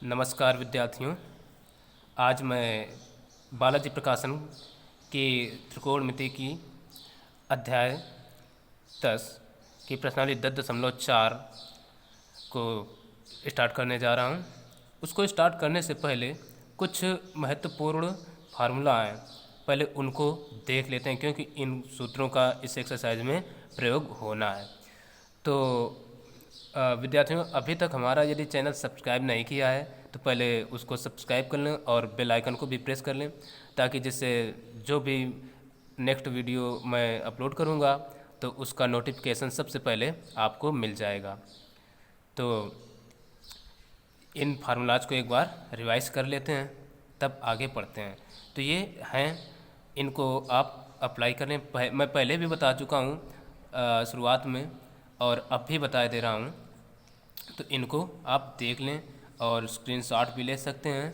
नमस्कार विद्यार्थियों। आज मैं बालाजी प्रकाशन की त्रिकोणमिति की अध्याय 10 की प्रश्नावली 10.4 को स्टार्ट करने जा रहा हूँ। उसको स्टार्ट करने से पहले कुछ महत्वपूर्ण फार्मूला हैं, पहले उनको देख लेते हैं क्योंकि इन सूत्रों का इस एक्सरसाइज में प्रयोग होना है। तो विद्यार्थियों, अभी तक हमारा यदि चैनल सब्सक्राइब नहीं किया है तो पहले उसको सब्सक्राइब कर लें और बेल आइकन को भी प्रेस कर लें, ताकि जिससे जो भी नेक्स्ट वीडियो मैं अपलोड करूँगा तो उसका नोटिफिकेशन सबसे पहले आपको मिल जाएगा। तो इन फार्मूलाज को एक बार रिवाइज कर लेते हैं, तब आगे पढ़ते हैं। तो ये हैं, इनको आप अप्लाई करें। मैं पहले भी बता चुका हूँ शुरुआत में, और अब भी बता दे रहा हूँ, तो इनको आप देख लें और स्क्रीनशॉट भी ले सकते हैं।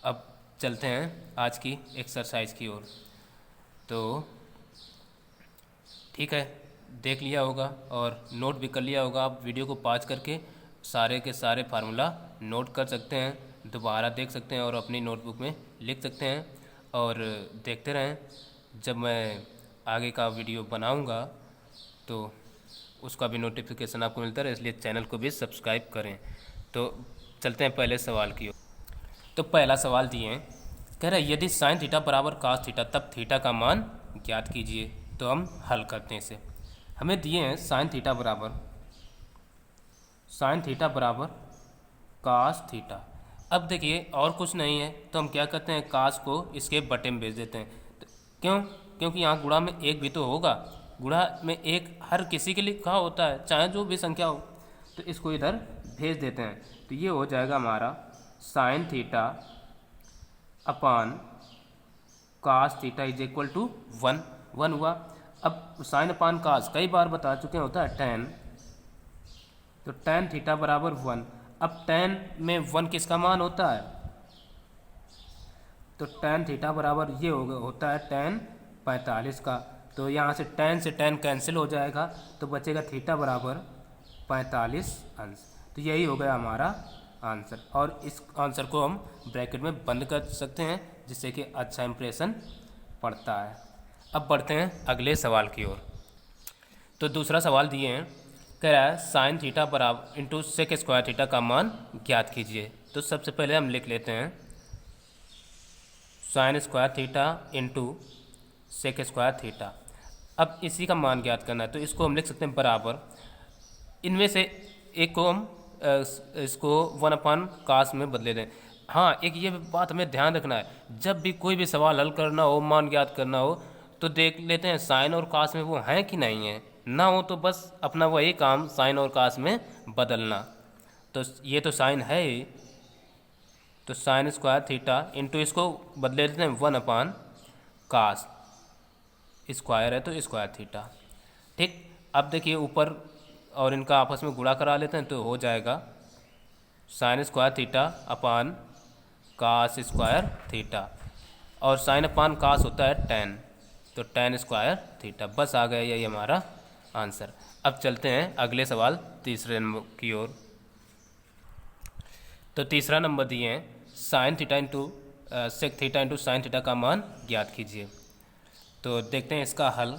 अब चलते हैं आज की एक्सरसाइज की ओर। तो ठीक है, देख लिया होगा और नोट भी कर लिया होगा। आप वीडियो को पॉज करके सारे के सारे फार्मूला नोट कर सकते हैं, दोबारा देख सकते हैं और अपनी नोटबुक में लिख सकते हैं और देखते रहें। जब मैं आगे का वीडियो बनाऊंगा तो उसका भी नोटिफिकेशन आपको मिलता रहे, इसलिए चैनल को भी सब्सक्राइब करें। तो चलते हैं पहले सवाल की ओर। तो पहला सवाल दिए हैं, कह रहा है यदि साइन थीटा बराबर कास थीटा तब थीटा का मान ज्ञात कीजिए। तो हम हल करते हैं इसे। हमें दिए हैं साइन थीटा बराबर कास थीटा। अब देखिए और कुछ नहीं है तो हम क्या करते हैं, कास को इसके बटे में भेज देते हैं। तो क्यों? क्योंकि यहाँ गुणा में एक भी तो होगा। गुणा में एक हर किसी के लिए लिखा होता है, चाहे जो भी संख्या हो। तो इसको इधर भेज देते हैं। तो ये हो जाएगा हमारा sine theta upon cos theta is equal to 1 हुआ। अब साइन अपान कास कई बार बता चुके हैं, होता है टेन। तो टेन थीटा बराबर 1। अब टेन में 1 किसका मान होता है? तो टेन थीटा बराबर ये होता है टेन 45 का। तो यहाँ से टेन कैंसिल हो जाएगा, तो बचेगा थीटा बराबर 45 अंश। तो यही हो गया हमारा आंसर, और इस आंसर को हम ब्रैकेट में बंद कर सकते हैं, जिससे कि अच्छा इंप्रेशन पड़ता है। अब बढ़ते हैं अगले सवाल की ओर। तो दूसरा सवाल दिए हैं, कह रहा है साइन थीटा बराबर इंटू सेक स्क्वायर थीटा का मान ज्ञात कीजिए। तो सबसे पहले हम लिख लेते हैं sine square theta into sec square theta. अब इसी का मान ज्ञात करना है, तो इसको हम लिख सकते हैं बराबर, इनमें से एक को हम इसको 1 कास में बदले दें। हाँ, एक ये बात हमें ध्यान रखना है, जब भी कोई भी सवाल हल करना हो, मान ज्ञात करना हो, तो देख लेते हैं साइन और कास में वो हैं कि नहीं है। ना हो तो बस अपना वही काम साइन और कास में बदलना। तो ये तो साइन है ही, तो साइन स्क्वायर थीटा इंटू इसको बदले देते हैं 1 कास, स्क्वायर है तो स्क्वायर थीटा। ठीक, अब देखिए ऊपर और इनका आपस में गुणा करा लेते हैं, तो हो जाएगा sine square theta upon cos square theta, और साइन अपान कास होता है टेन, तो टेन स्क्वायर थीटा। बस आ गया यही हमारा आंसर। अब चलते हैं अगले सवाल तीसरे नंबर की ओर। तो तीसरा नंबर दिए हैं sine theta into sec theta into sine theta का मान ज्ञात कीजिए। तो देखते हैं इसका हल।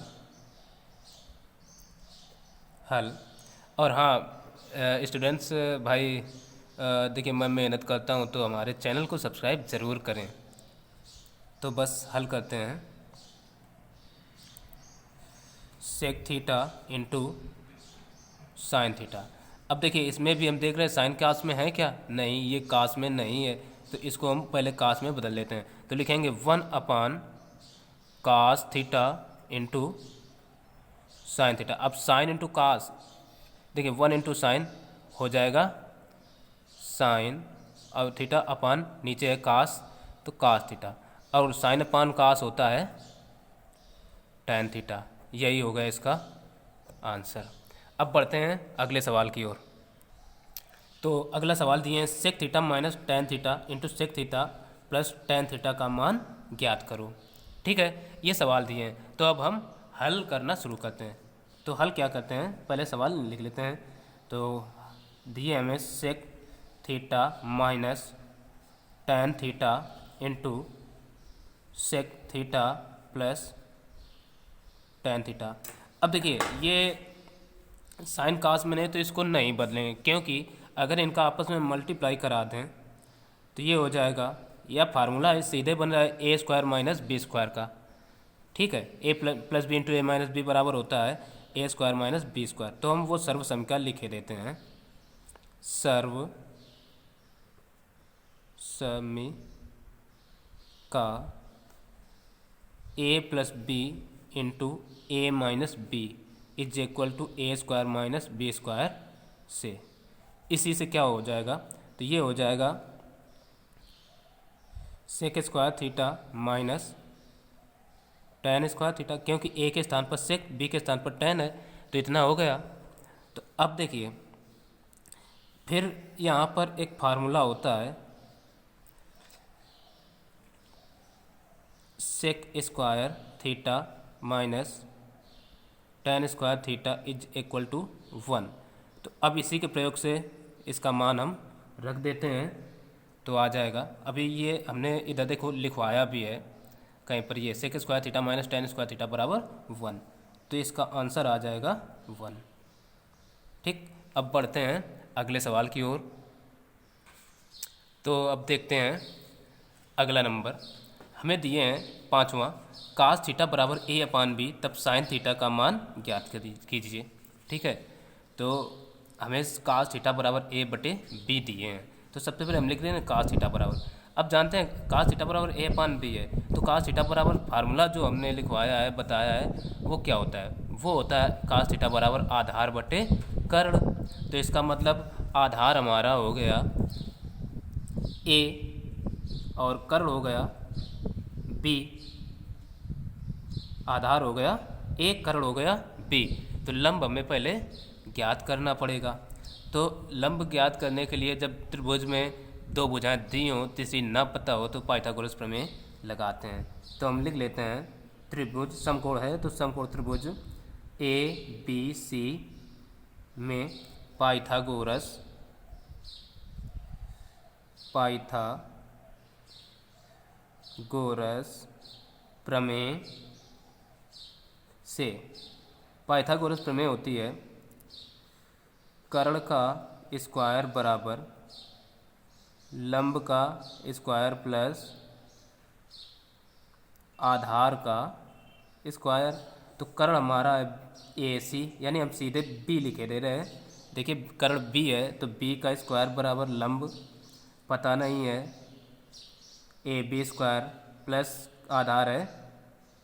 और हाँ स्टूडेंट्स भाई, देखिए मैं मेहनत करता हूँ, तो हमारे चैनल को सब्सक्राइब ज़रूर करें। तो बस हल करते हैं। Sec theta into sine theta. अब देखिए इसमें भी हम देख रहे हैं साइन कास में है क्या? नहीं, ये कास में नहीं है, तो इसको हम पहले कास में बदल लेते हैं। तो लिखेंगे 1 cos theta into sine theta. अब साइन इंटू कास, देखिए 1 इंटू साइन हो जाएगा साइन, और थीटा अपान नीचे है कास, तो कास थीटा, और साइन अपान कास होता है टैन थीटा। यही होगा इसका आंसर। अब बढ़ते हैं अगले सवाल की ओर। तो अगला सवाल दिए हैं sec theta minus tan theta into sec theta plus tan theta का मान ज्ञात करो। ठीक है, ये सवाल दिए हैं, तो अब हम हल करना शुरू करते हैं। तो हल क्या करते हैं, पहले सवाल लिख लेते हैं। तो दिए हमें sec theta minus tan theta into sec theta plus tan theta. अब देखिए ये साइन कास में नहीं तो इसको नहीं बदलेंगे, क्योंकि अगर इनका आपस में मल्टीप्लाई करा दें तो ये हो जाएगा, यह फार्मूला है सीधे बन रहा है ए स्क्वायर माइनस बी स्क्वायर का। ठीक है, ए plus B into A minus B बराबर होता है ए स्क्वायर माइनस बी स्क्वायर। तो हम वो सर्व समीकरण लिखे देते हैं, सर्व समी का A plus B into A minus B is equal to A square minus B square से। इसी से क्या हो जाएगा, तो ये हो जाएगा sec square theta minus tan square theta, क्योंकि ए के स्थान पर सेक बी के स्थान पर tan है, तो इतना हो गया। तो अब देखिए फिर यहाँ पर एक फार्मूला होता है sec square theta minus tan square theta is equal to 1। तो अब इसी के प्रयोग से इसका मान हम रख देते हैं तो आ जाएगा। अभी ये हमने इधर देखो लिखवाया भी है कहीं पर, ये sec square theta minus tan square theta बराबर 1, तो इसका आंसर आ जाएगा 1। ठीक, अब बढ़ते हैं अगले सवाल की ओर। तो अब देखते हैं अगला नंबर हमें दिए हैं 5वां, कास थीटा बराबर ए अपान बी तब साइन थीटा का मान ज्ञात कीजिए। ठीक है, तो हमें कास थीटा बराबर ए बटे बी दिए हैं, तो सबसे पहले हम लिख रहे हैं कास थीटा बराबर। अब जानते हैं कास थीटा बराबर ए अपान बी है, तो कास थीटा बराबर फार्मूला जो हमने लिखवाया है बताया है वो क्या होता है, वो होता है कास थीटा बराबर आधार बटे कर्ण। तो इसका मतलब आधार हमारा हो गया ए और कर्ण हो गया बी, आधार हो गया ए कर्ण हो गया बी। तो लंब हमें पहले ज्ञात करना पड़ेगा। तो लंब ज्ञात करने के लिए जब त्रिभुज में दो भुजाएं दी हों, तीसरी न पता हो, तो पाइथागोरस प्रमेय लगाते हैं। तो हम लिख लेते हैं त्रिभुज समकोण है, तो समकोण त्रिभुज ए बी सी में पाइथागोरस प्रमेय से, पाइथागोरस प्रमेय होती है कर्ण का स्क्वायर बराबर लंब का स्क्वायर प्लस आधार का स्क्वायर। तो कर्ण हमारा है ए सी, यानी हम सीधे बी लिखे दे रहे हैं। देखिए कर्ण बी है तो बी का स्क्वायर बराबर लंब पता नहीं है ए बी स्क्वायर प्लस आधार है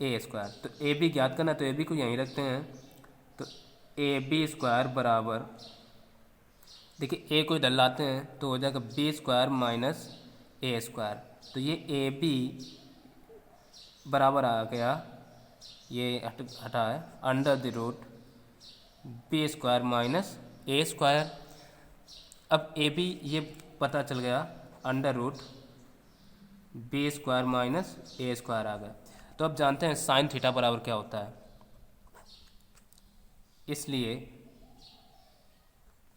ए स्क्वायर। तो ए बी ज्ञात करना, तो ए बी को यहीं रखते हैं। तो ए बी स्क्वायर बराबर, देखिए ए को इधर लाते हैं तो हो जाएगा B square minus A square. तो ये ए बी बराबर आ गया, ये हटा है under the root B square minus A square. अब ए बी ये पता चल गया, under root B square minus A square आ गया। तो अब जानते हैं साइन थीटा बराबर क्या होता है, इसलिए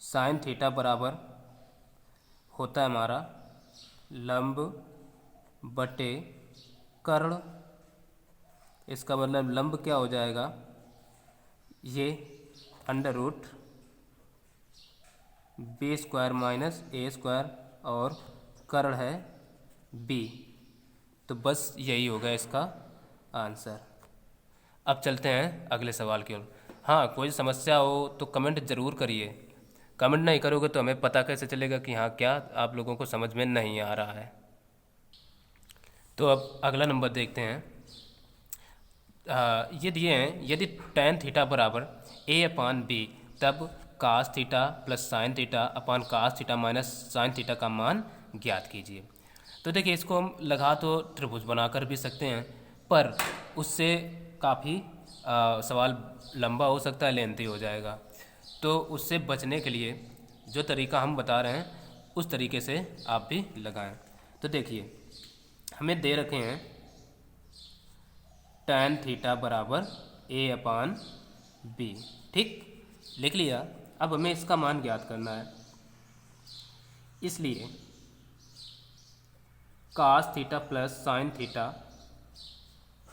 साइन थीटा बराबर होता है हमारा लंब बटे कर्ण। इसका मतलब लंब क्या हो जाएगा, ये under root B square minus A square और कर्ण है बी। तो बस यही होगा इसका आंसर। अब चलते हैं अगले सवाल की ओर। हाँ, कोई समस्या हो तो कमेंट ज़रूर करिए, कमेंट नहीं करोगे तो हमें पता कैसे चलेगा कि हाँ क्या आप लोगों को समझ में नहीं आ रहा है। तो अब अगला नंबर देखते हैं। ये दिए हैं यदि tan थीटा बराबर ए अपान बी तब cos theta plus sine theta upon cos theta minus sine theta का मान ज्ञात कीजिए। तो देखिए इसको हम लगा तो त्रिभुज बनाकर भी सकते हैं, पर उससे काफ़ी सवाल लंबा हो सकता है, लेंथी हो जाएगा। तो उससे बचने के लिए जो तरीका हम बता रहे हैं उस तरीके से आप भी लगाएं। तो देखिए हमें दे रखे हैं tan थीटा बराबर ए अपान बी, ठीक लिख लिया। अब हमें इसका मान ज्ञात करना है। इसलिए cos theta plus sine theta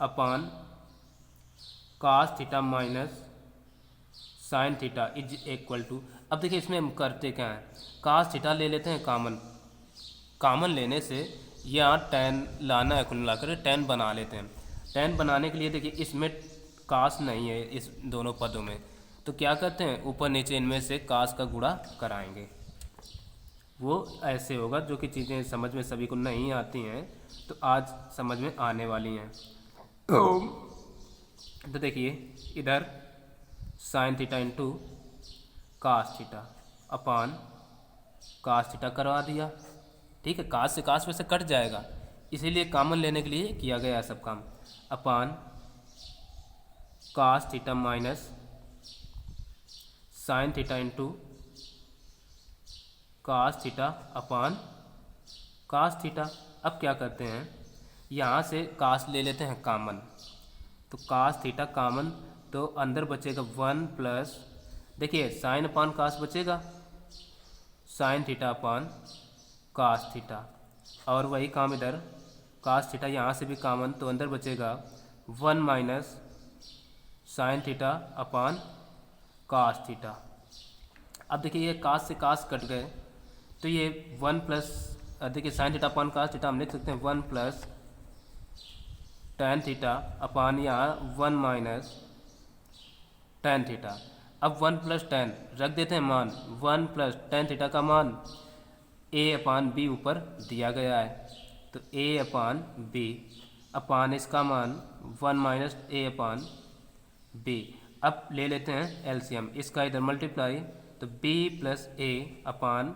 upon cos theta minus sine theta is equal to, अब देखिए इसमें हम करते क्या हैं, cos थीटा ले लेते हैं कॉमन लेने से यहाँ tan लाना है, कुल मिलाकर tan बना लेते हैं। tan बनाने के लिए देखिए इसमें cos नहीं है इस दोनों पदों में, तो क्या करते हैं ऊपर नीचे इनमें से cos का गुणा कराएंगे। वो ऐसे होगा, जो कि चीज़ें समझ में सभी को नहीं आती हैं तो आज समझ में आने वाली हैं। तो देखिए इधर sine theta into cos theta upon cos theta करवा दिया, ठीक है। कास से कास वैसे कट जाएगा, इसीलिए कॉमन लेने के लिए किया गया सब काम। Upon cos theta minus sine theta into cos theta upon cos theta. अब क्या करते हैं, यहाँ से कास ले लेते हैं कॉमन, तो कास थीटा कॉमन, तो अंदर बचेगा 1 प्लस, देखिए साइन अपान कास बचेगा, sine theta upon cos theta, और वही काम इधर कास थीटा यहाँ से भी कॉमन, तो अंदर बचेगा 1 minus sine theta upon cos theta. अब देखिए ये कास से कास कट गए, तो ये 1 प्लस, देखिए sine theta upon cos theta हम लिख सकते हैं 1 प्लस tan थीटा अपान यहाँ 1 माइनस tan थीटा। अब 1 प्लस tan रख देते हैं मान, 1 प्लस tan थीटा का मान a अपान b ऊपर दिया गया है, तो a अपान b अपान इसका मान 1 माइनस a अपान b। अब ले लेते हैं एलसीएम, इसका इधर मल्टीप्लाई, तो b plus a upon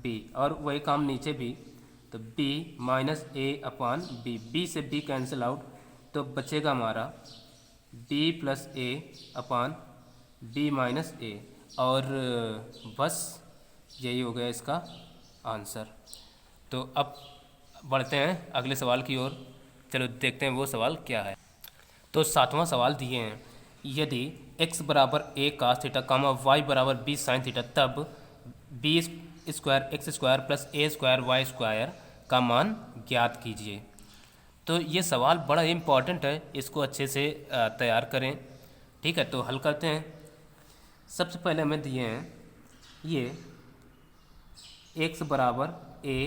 b, और वही काम नीचे भी, तो b minus a upon b, b से b कैंसिल आउट, तो बचेगा हमारा b plus a upon b minus a, और बस यही हो गया इसका आंसर। तो अब बढ़ते हैं अगले सवाल की ओर, चलो देखते हैं वो सवाल क्या है। तो 7वां सवाल दिए हैं, यदि x बराबर a cos theta comma y बराबर b sin थीटा, तब b square x square plus a square Y square का मान ज्ञात कीजिए। तो ये सवाल बड़ा इम्पॉर्टेंट है, इसको अच्छे से तैयार करें, ठीक है। तो हल करते हैं। सबसे पहले हमें दिए हैं ये x बराबर a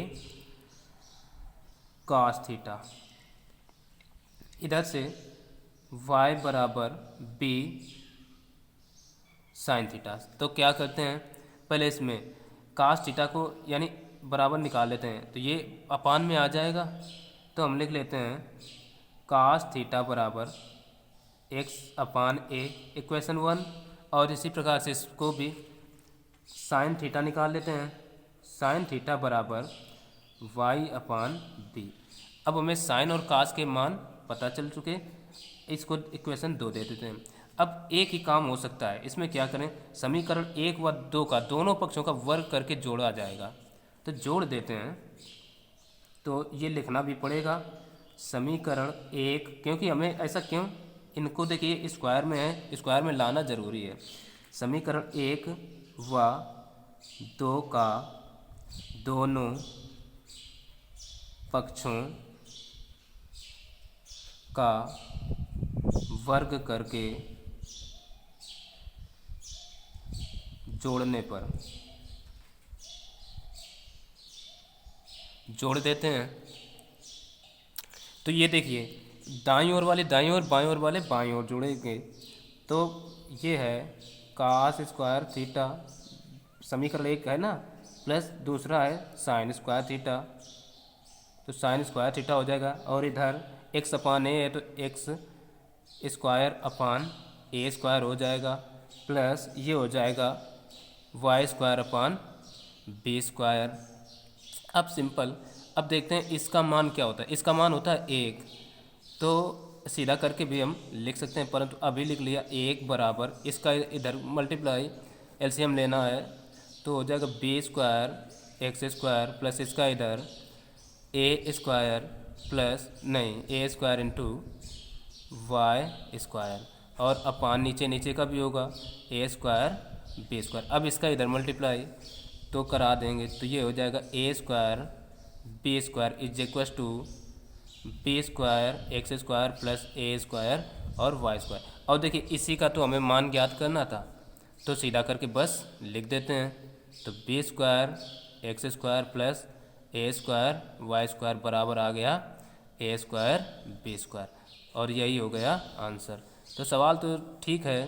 cos थीटा, इधर से y बराबर b sin थीटा। तो क्या करते हैं, पहले इसमें cos थीटा को यानी बराबर निकाल लेते हैं, तो ये अपान में आ जाएगा, तो हम लिख लेते हैं cos थीटा बराबर x अपान a इक्वेशन 1, और इसी प्रकार से इसको भी साइन थीटा निकाल लेते हैं, साइन थीटा बराबर y अपान b। अब हमें साइन और कास के मान पता चल चुके, इसको इक्वेशन 2 दे देते हैं। अब एक ही काम हो सकता है, इसमें क्या करें, समीकरण 1 व 2 का दोनों पक्षों का वर्ग करके जोड़ा जाएगा, तो जोड़ देते हैं। तो ये लिखना भी पड़ेगा समीकरण 1, क्योंकि हमें ऐसा क्यों, इनको देखिए स्क्वायर में है, स्क्वायर में लाना ज़रूरी है। समीकरण 1 व 2 का दोनों पक्षों का वर्ग करके जोड़ने पर जोड़ देते हैं। तो ये देखिए दाईं ओर वाले दाईं ओर, बाईं ओर वाले बाईं ओर जोड़ेंगे, तो ये है कास स्क्वायर थीटा, समीकरण 1 है ना, प्लस दूसरा है साइन स्क्वायर थीटा, तो साइन स्क्वायर थीटा हो जाएगा, और इधर x अपान ए है तो x square upon A square हो जाएगा, प्लस ये हो जाएगा y square upon B square. अब सिंपल, अब देखते हैं इसका मान क्या होता है, इसका मान होता है 1, तो सीधा करके भी हम लिख सकते हैं, परंतु अभी लिख लिया 1 बराबर, इसका इधर मल्टीप्लाई एलसीएम लेना है, तो हो जाएगा B square x square plus इसका इधर ए स्क्वायर प्लस नहीं A square into y square, और अपान नीचे नीचे का भी होगा ए स्क्वायर बी स्क्वायर। अब इसका इधर मल्टीप्लाई तो करा देंगे तो ये हो जाएगा A square B square is equals to B square x square plus A square और वाई स्क्वायर। और देखिए इसी का तो हमें मान ज्ञात करना था, तो सीधा करके बस लिख देते हैं। तो B square x square plus A square Y square बराबर आ गया ए स्क्वायर बी स्क्वायर, और यही हो गया आंसर। तो सवाल तो ठीक है,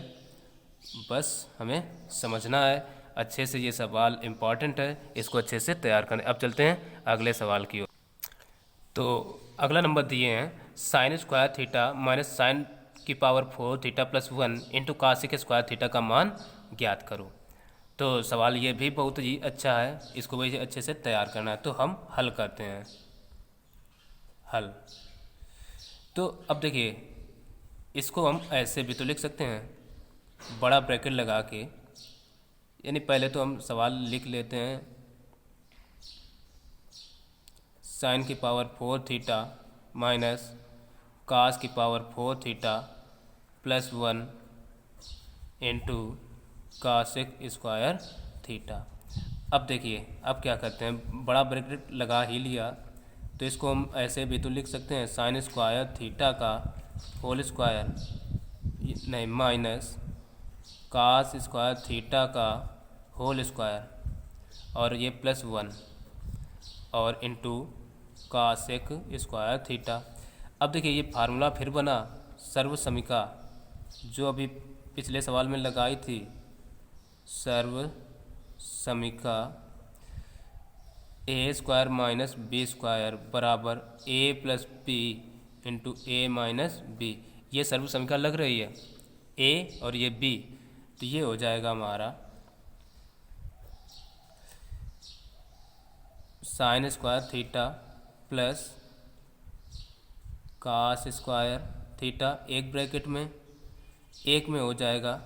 बस हमें समझना है अच्छे से, ये सवाल इम्पॉर्टेंट है, इसको अच्छे से तैयार करें। अब चलते हैं अगले सवाल की ओर। तो अगला नंबर दिए हैं sine square theta minus sine की power 4 theta plus 1 into cosec square theta का मान ज्ञात करो। तो सवाल ये भी बहुत ही अच्छा है, इसको भी अच्छे से तैयार करना है। तो हम हल करते हैं। हल तो अब देखिए इसको हम ऐसे भी तो लिख सकते हैं, बड़ा ब्रैकेट लगा के, यानी पहले तो हम सवाल लिख लेते हैं साइन की पावर 4 थीटा माइनस कास की power 4 theta plus 1 into cosec square theta. अब देखिए अब क्या करते हैं, बड़ा ब्रैकेट लगा ही लिया तो इसको हम ऐसे भी तो लिख सकते हैं साइन स्क्वायर थीटा का होल स्क्वायर, नहीं माइनस कास स्क्वायर थीटा का होल स्क्वायर और ये प्लस 1 और इंटू कासेक स्क्वायर थीटा। अब देखिए ये फार्मूला फिर बना सर्व समीका, जो अभी पिछले सवाल में लगाई थी, सर्व समीका ए स्क्वायर माइनस बी स्क्वायर बराबर ए plus B into A minus B. ये सर्व समीका लग रही है ए और ये बी, तो ये हो जाएगा हमारा sine square theta plus cos square theta, एक ब्रैकेट में, एक में हो जाएगा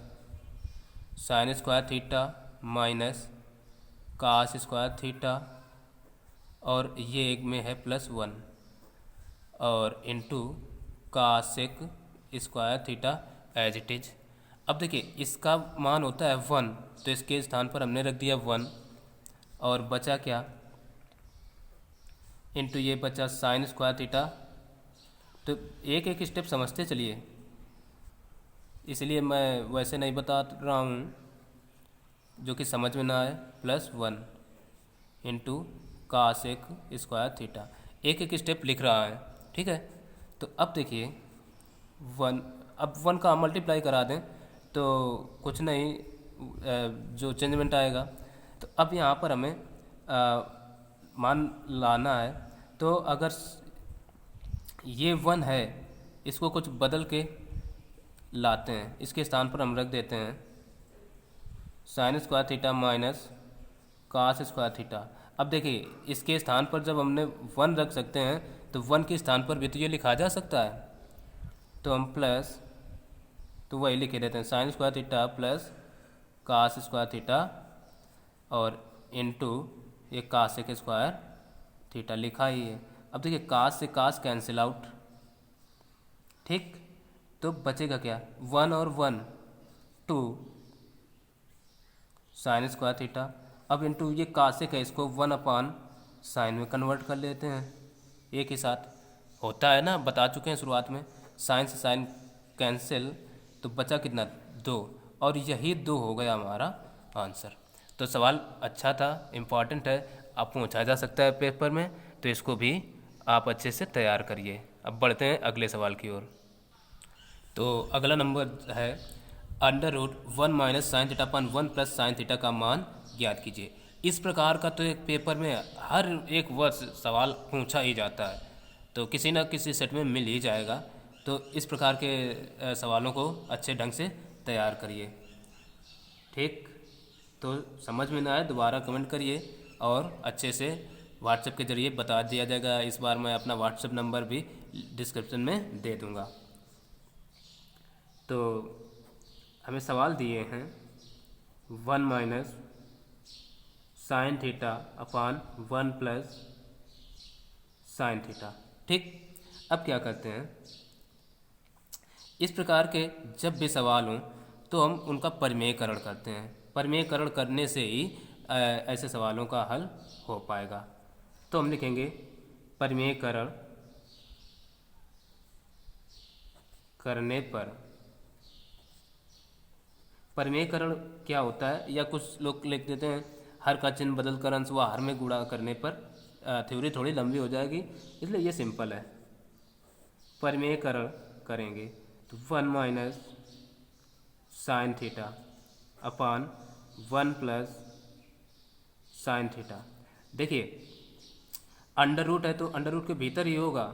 sine square theta minus cos square theta, और ये एक में है प्लस 1 और into cosec square theta as it is. अब देखिए इसका मान होता है 1, तो इसके स्थान पर हमने रख दिया 1 और बचा क्या, इंटू ये बचा साइन स्क्वायर थीटा। तो एक एक स्टेप समझते चलिए, इसलिए मैं वैसे नहीं बता रहा हूँ जो कि समझ में ना आए। Plus 1 into cosec square theta, एक एक स्टेप लिख रहा है, ठीक है। तो अब देखिए 1, अब 1 का मल्टीप्लाई करा दें तो कुछ नहीं, जो चेंजमेंट आएगा। तो अब यहाँ पर हमें मान लाना है, तो अगर ये 1 है इसको कुछ बदल के लाते हैं, इसके स्थान पर हम रख देते हैं sine square theta minus cos square theta. अब देखिए इसके स्थान पर जब हमने 1 रख सकते हैं तो 1 के स्थान पर भी तो ये लिखा जा सकता है, तो हम प्लस, तो वही लिख देते हैं sine square theta plus cos square theta और इनटू ये कासेक स्क्वायर थीटा लिखा ही है। अब देखिए कास से कास कैंसिल आउट, ठीक, तो बचेगा क्या, 1 और 1 2 साइन स्क्वायर थीटा। अब इंटू ये कासेक है, इसको 1 अपान साइन में कन्वर्ट कर लेते हैं, एक ही साथ होता है ना, बता चुके हैं शुरुआत में। साइन से साइन कैंसिल, तो बचा कितना 2, और यही 2 हो गया हमारा आंसर। तो सवाल अच्छा था, इम्पॉर्टेंट है, आप पूछा जा सकता है पेपर में, तो इसको भी आप अच्छे से तैयार करिए। अब बढ़ते हैं अगले सवाल की ओर। तो अगला नंबर है under root 1 minus sine theta upon 1 plus sine theta का मान ज्ञात कीजिए। इस प्रकार का तो एक पेपर में हर एक वर्ष सवाल पूछा ही जाता है, तो किसी न किसी सेट में मिल ही जाएगा। तो इस प्रकार के सवालों को अच्छे ढंग से तैयार करिए, ठीक। तो समझ में ना आए दोबारा कमेंट करिए, और अच्छे से व्हाट्सएप के ज़रिए बता दिया जाएगा। इस बार मैं अपना व्हाट्सएप नंबर भी डिस्क्रिप्शन में दे दूँगा। तो हमें सवाल दिए हैं 1 minus sine theta upon 1 plus sine theta, ठीक। अब क्या करते हैं, इस प्रकार के जब भी सवाल हों तो हम उनका परिमेयकरण करते हैं। परिमेयकरण करने से ही ऐसे सवालों का हल हो पाएगा। तो हम लिखेंगे परिमेयकरण करने पर। परिमेयकरण क्या होता है, या कुछ लोग लिख देते हैं हर का चिन्ह बदल कर अंश व हर में गुणा करने पर। थ्योरी थोड़ी लंबी हो जाएगी, इसलिए ये सिंपल है। परिमेयकरण करेंगे तो 1 minus sine theta upon 1 plus sine theta. देखिए अंडर रूट है तो अंडर रूट के भीतर ही होगा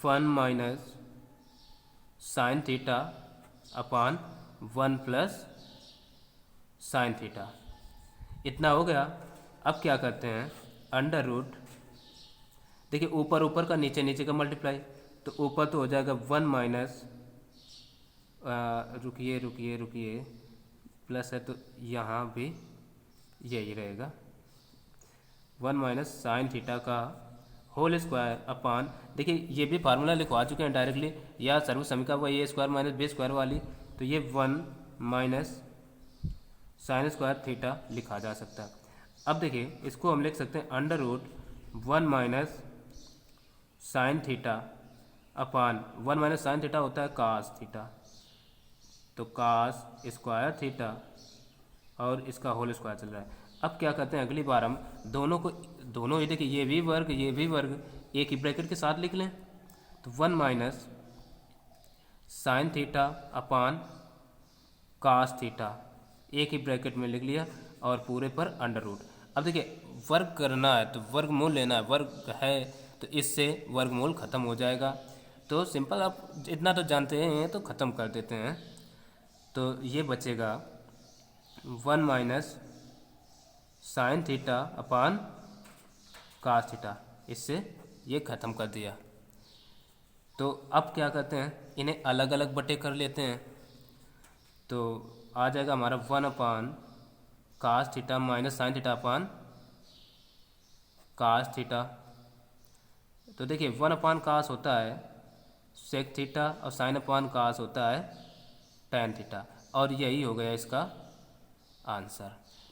1 minus sine theta upon 1 plus sine theta. इतना हो गया। अब क्या करते हैं, अंडर रूट, देखिए ऊपर ऊपर का नीचे नीचे का मल्टीप्लाई, तो ऊपर तो हो जाएगा 1 माइनस, रुकिए रुकिए रुकिए, प्लस है तो यहाँ भी यही रहेगा 1 माइनस साइन थीटा का होल स्क्वायर अपान, देखिए ये भी फार्मूला लिखवा चुके हैं डायरेक्टली, या सर्व समीका वही ए स्क्वायर माइनस बी स्क्वायर वाली, तो ये 1 माइनस साइन स्क्वायर थीटा लिखा जा सकता है। अब देखिए इसको हम लिख सकते हैं under root 1 minus sine theta upon 1 minus sine theta होता है कास थीटा, तो कास स्क्वायर थीटा और इसका होल स्क्वायर चल रहा है। अब क्या करते हैं, अगली बार हम दोनों ही देखिए ये भी वर्ग एक ही ब्रैकेट के साथ लिख लें, तो 1 minus sine theta upon cos theta एक ही ब्रैकेट में लिख लिया और पूरे पर अंडर रूट। अब देखिए वर्ग करना है तो वर्गमूल लेना है, वर्ग है तो इससे वर्गमूल खत्म हो जाएगा। तो सिंपल, आप इतना तो जानते हैं तो ख़त्म कर देते हैं। तो ये बचेगा 1 minus sine theta upon cos theta, इससे ये ख़त्म कर दिया। तो अब क्या करते हैं, इन्हें अलग अलग बटे कर लेते हैं, तो आ जाएगा हमारा 1 upon cos theta minus sine theta upon cos theta. तो देखिए 1 अपान कास होता है सेक थीटा और साइन अपान कास होता है टैन थीटा, और यही हो गया इसका आंसर।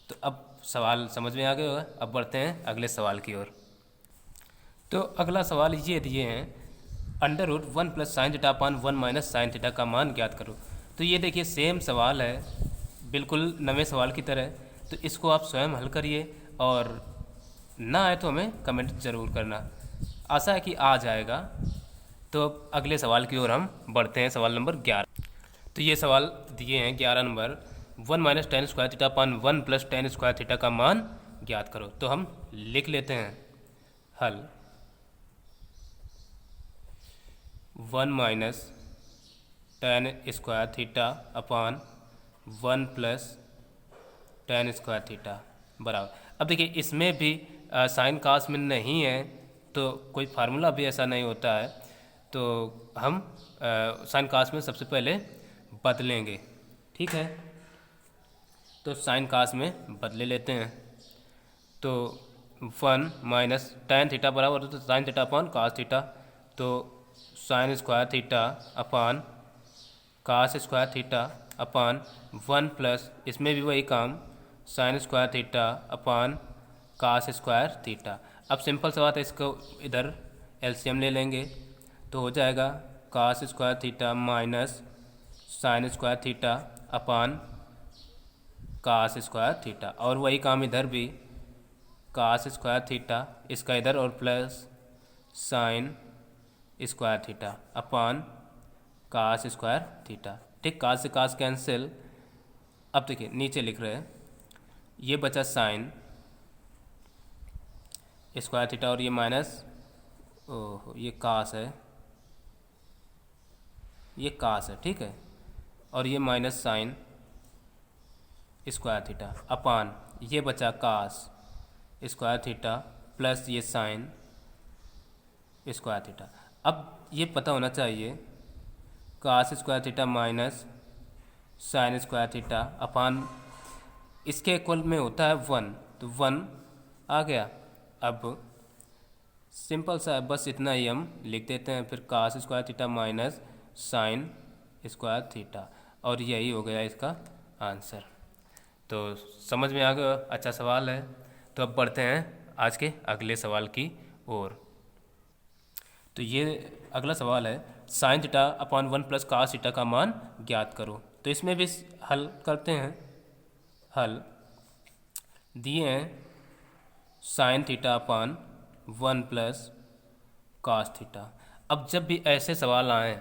तो अब सवाल समझ में आ गया होगा। अब बढ़ते हैं अगले सवाल की ओर। तो अगला सवाल ये दिए हैं under root 1 plus sine theta upon 1 minus sine theta का मान ज्ञात करो। तो ये देखिए सेम सवाल है, बिल्कुल नवे सवाल की तरह। तो इसको आप स्वयं हल करिए, और ना आए तो हमें कमेंट ज़रूर करना। आशा है कि आ जाएगा। तो अगले सवाल की ओर हम बढ़ते हैं, सवाल नंबर 11। तो ये सवाल दिए हैं 11 number, 1 minus ten square theta upon 1 plus ten square theta का मान ज्ञात करो। तो हम लिख लेते हैं हल। 1 minus ten square theta upon 1 plus ten square theta बराबर। अब देखिए इसमें भी साइन कास में नहीं है, तो कोई फार्मूला भी ऐसा नहीं होता है, तो हम साइन कास में सबसे पहले बदलेंगे। ठीक है, तो साइन कास में बदले लेते हैं। तो 1 माइनस टेन थीटा बराबर होता है sine theta upon cos theta, तो sine square theta upon cos square theta upon 1 plus, इसमें भी वही काम, sine square theta upon cos square theta. अब सिंपल सा बात है, इसको इधर एलसीएम ले लेंगे तो हो जाएगा cos square theta minus sine square theta upon cos square theta, और वही काम इधर भी, कास स्क्वायर थीटा इसका इधर और plus sine square theta upon cos square theta. ठीक, कास से कास कैंसिल। अब देखिए नीचे लिख रहे हैं, ये बचा साइन स्क्वायर थीटा और ये माइनस, ओह ये कास है, ये कास है, ठीक है, और ये minus sine square theta upon ये बचा कास स्क्वायर थीटा प्लस ये साइन स्क्वायर थीटा। अब ये पता होना चाहिए cos square theta minus sine square theta upon इसके इक्वल में होता है 1, तो 1 आ गया। अब सिंपल सा है, बस इतना ही हम लिख देते हैं, फिर cos square theta minus sine square theta, और यही हो गया इसका आंसर। तो समझ में आ गया, अच्छा सवाल है। तो अब बढ़ते हैं आज के अगले सवाल की ओर। तो ये अगला सवाल है, sine theta upon 1 plus cos theta का मान ज्ञात करो। तो इसमें भी हल करते हैं। हल दिए हैं sine theta upon 1 plus cos theta. अब जब भी ऐसे सवाल आएँ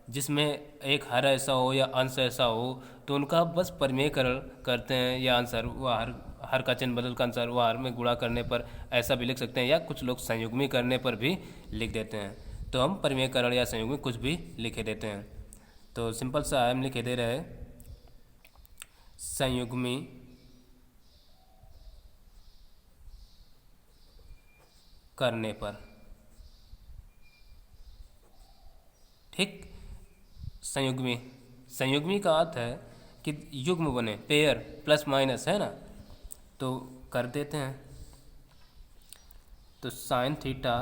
जिसमें एक हर ऐसा हो या अंश ऐसा हो, तो उनका बस परिमेयकरण करते हैं, या आंसर व हर का चिन्ह बदल कर आंसर व हर में गुणा करने पर ऐसा भी लिख सकते हैं, या कुछ लोग संयुग्मी करने पर भी लिख देते हैं। तो हम परिमेयकरण या संयुग्मी कुछ भी लिखे देते हैं। तो सिंपल सा हम लिखे दे रहे हैं संयुग्मी करने पर। ठीक, संयुग्मी का अर्थ है कि युग्म बने, पेयर प्लस माइनस, है ना। तो कर देते हैं। तो साइन थीटा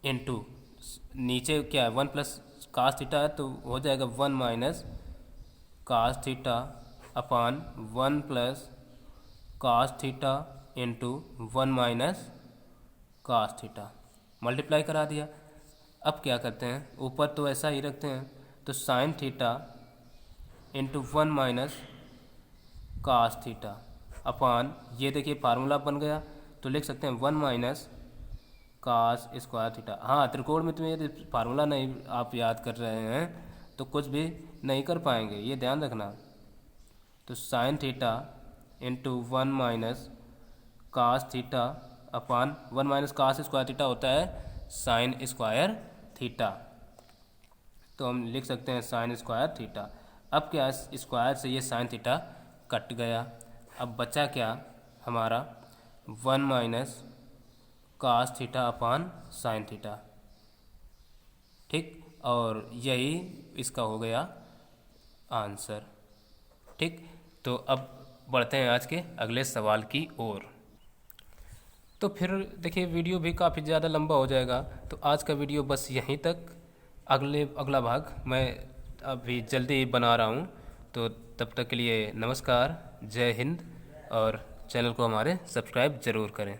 इंटू नीचे क्या है 1 प्लस कास थीटा है, तो हो जाएगा 1 minus cos theta upon 1 plus cos theta into 1 minus cos theta, multiply करा दिया। अब क्या करते हैं, ऊपर तो ऐसा ही रखते हैं। तो sine theta into 1 minus cos theta upon, ये देखिए फार्मूला बन गया, तो लिख सकते हैं 1 माइनस कास स्क्वायर थीटा। हाँ, त्रिकोण में तो यदि फार्मूला नहीं आप याद कर रहे हैं तो कुछ भी नहीं कर पाएंगे, ये ध्यान रखना। तो sine theta into 1 minus cos theta upon 1 minus cos square theta होता है साइन स्क्वायर थीटा। तो हम लिख सकते हैं साइन स्क्वायर थीटा। अब क्या, स्क्वायर से ये साइन थीटा कट गया। अब बचा क्या हमारा 1 minus cos theta upon sine theta. ठीक, और यही इसका हो गया आंसर। ठीक, तो अब बढ़ते हैं आज के अगले सवाल की ओर। तो फिर देखिए वीडियो भी काफ़ी ज़्यादा लंबा हो जाएगा, तो आज का वीडियो बस यहीं तक। अगला भाग मैं अभी जल्दी बना रहा हूँ। तो तब तक के लिए नमस्कार, जय हिंद, और चैनल को हमारे सब्सक्राइब ज़रूर करें।